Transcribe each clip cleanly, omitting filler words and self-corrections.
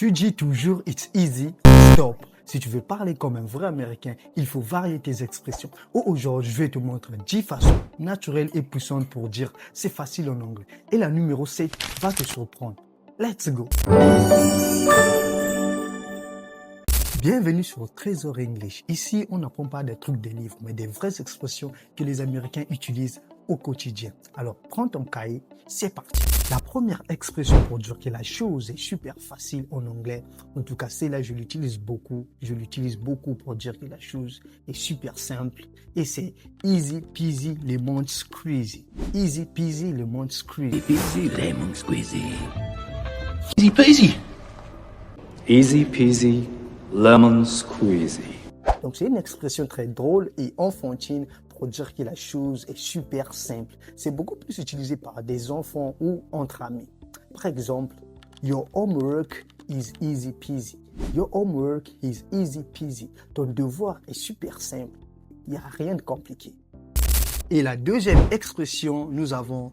Tu dis toujours it's easy, stop. Si tu veux parler comme un vrai Américain, il faut varier tes expressions. Aujourd'hui, je vais te montrer 10 façons naturelles et puissantes pour dire c'est facile en anglais. Et la numéro 7 va te surprendre. Let's go! Bienvenue sur Trésor English. Ici, on n'apprend pas des trucs des livres, mais des vraies expressions que les Américains utilisent au quotidien. Alors, prends ton cahier, c'est parti. La première expression pour dire que la chose est super facile en anglais, en tout cas celle-là, je l'utilise beaucoup. Je l'utilise beaucoup pour dire que la chose est super simple. Et c'est easy peasy lemon squeezy. Easy peasy lemon squeezy. Easy lemon squeezy. Easy peasy. Easy peasy lemon squeezy. Donc c'est une expression très drôle et enfantine pour dire que la chose est super simple. C'est beaucoup plus utilisé par des enfants ou entre amis. Par exemple, your homework is easy peasy. Your homework is easy peasy. Ton devoir est super simple. Il n'y a rien de compliqué. Et la deuxième expression, nous avons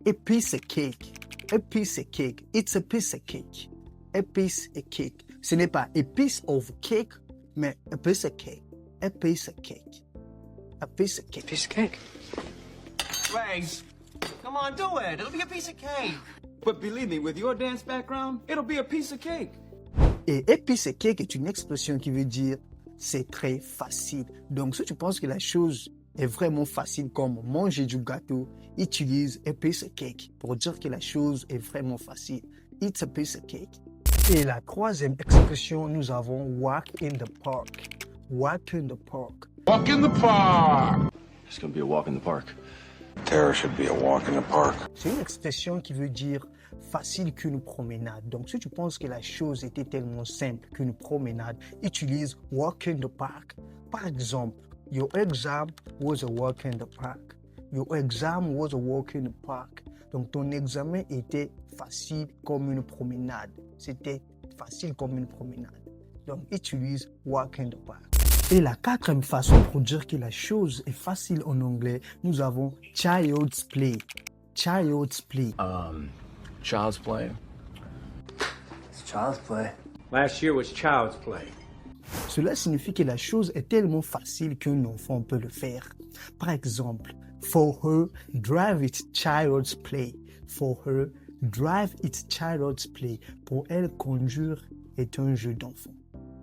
a piece of cake. A piece of cake. It's a piece of cake. A piece of cake. Ce n'est pas a piece of cake, mais a piece of cake. A piece of cake. A piece of cake. Piece of cake. Rags, come on, do it. It'll be a piece of cake. But believe me, with your dance background, it'll be a piece of cake. Et a piece of cake est une expression qui veut dire c'est très facile. Donc, si tu penses que la chose est vraiment facile comme manger du gâteau, utilise a piece of cake pour dire que la chose est vraiment facile. It's a piece of cake. Et la troisième expression, nous avons walk in the park. Walk in the park. Walk in the park. It's gonna be a walk in the park. There should be a walk in the park. C'est une expression qui veut dire facile qu'une promenade. Donc, si tu penses que la chose était tellement simple qu'une promenade, utilise walk in the park. Par exemple, your exam was a walk in the park. Your exam was a walk in the park. Donc, ton examen était facile comme une promenade. C'était facile comme une promenade. Donc, utilise walk in the park. Et la quatrième façon pour dire que la chose est facile en anglais, nous avons child's play. Child's play. Child's play. It's child's play. Last year was child's play. Cela signifie que la chose est tellement facile qu'un enfant peut le faire. Par exemple, for her, drive it's child's play. For her, drive it's child's play. Pour elle, conduire est un jeu d'enfant.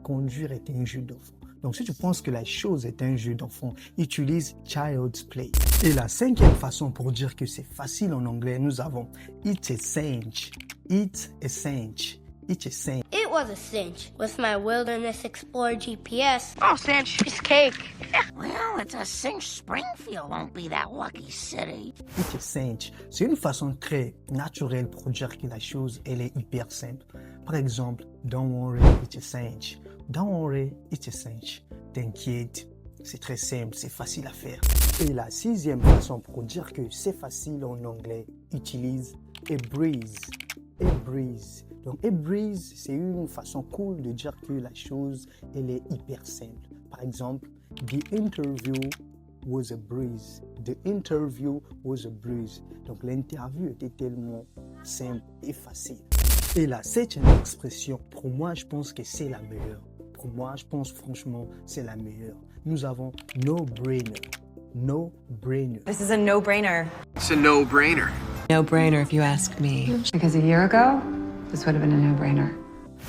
Conduire est un jeu d'enfant. Donc, si tu penses que la chose est un jeu d'enfant, utilise child's play. Et la cinquième façon pour dire que c'est facile en anglais, nous avons it's a cinch. It's a cinch. It's a cinch. It was a cinch with my Wilderness Explorer GPS. Oh, cinch, piece of cake. Well, it's a cinch. Springfield won't be that lucky city. It's a cinch. C'est une façon très naturelle pour dire que la chose, elle est hyper simple. Par exemple, don't worry, it's a cinch. Don't worry, it's a cinch. T'inquiète, c'est très simple, c'est facile à faire. Et la sixième façon pour dire que c'est facile en anglais, utilise a breeze. A breeze. Donc, a breeze, c'est une façon cool de dire que la chose, elle est hyper simple. Par exemple, the interview was a breeze. The interview was a breeze. Donc, l'interview était tellement simple et facile. Et la septième expression, pour moi, je pense que c'est la meilleure. Pour moi, je pense franchement, c'est la meilleure. Nous avons no-brainer. No-brainer. This is a no-brainer. It's a no-brainer. No-brainer if you ask me. Because a year ago, this would have been a no-brainer.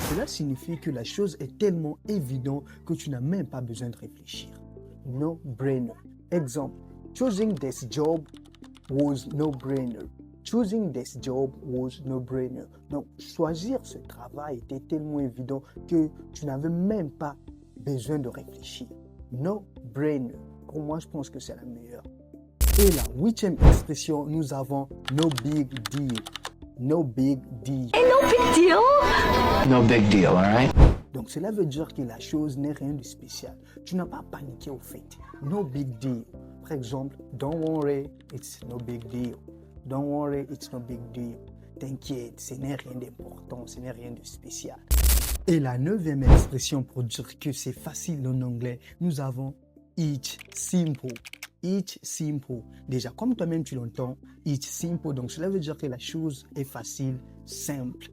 Cela signifie que la chose est tellement évidente que tu n'as même pas besoin de réfléchir. No-brainer. Exemple, choosing this job was no-brainer. Choosing this job was no-brainer. Donc, choisir ce travail était tellement évident que tu n'avais même pas besoin de réfléchir. No-brainer. Pour moi, je pense que c'est la meilleure. Et la huitième expression, nous avons no big deal. No big deal. Hey, no big deal. No big deal, all right? Donc, cela veut dire que la chose n'est rien de spécial. Tu n'as pas paniqué au fait. No big deal. Par exemple, don't worry, it's no big deal. Don't worry, it's no big deal. T'inquiète, ce n'est rien d'important, ce n'est rien de spécial. Et la neuvième expression pour dire que c'est facile en anglais, nous avons it's simple. It's simple. Déjà, comme toi-même tu l'entends, it's simple. Donc, cela veut dire que la chose est facile, simple.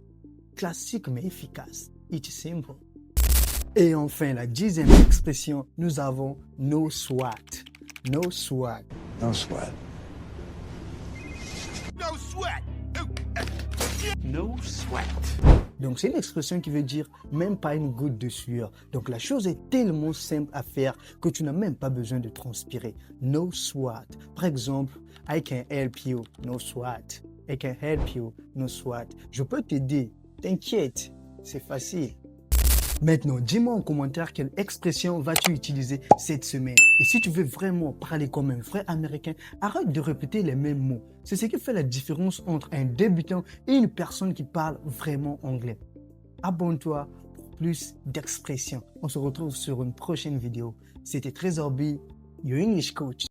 classique mais efficace. It's simple. Et enfin, la 10e expression, nous avons no sweat. No sweat. No sweat. No sweat. No sweat. Donc, c'est une expression qui veut dire même pas une goutte de sueur. Donc, la chose est tellement simple à faire que tu n'as même pas besoin de transpirer. No sweat. Par exemple, I can help you. No sweat. I can help you. No sweat. Je peux t'aider. T'inquiète. C'est facile. Maintenant, dis-moi en commentaire quelle expression vas-tu utiliser cette semaine. Et si tu veux vraiment parler comme un vrai Américain, arrête de répéter les mêmes mots. C'est ce qui fait la différence entre un débutant et une personne qui parle vraiment anglais. Abonne-toi pour plus d'expressions. On se retrouve sur une prochaine vidéo. C'était Trésor B, your English coach.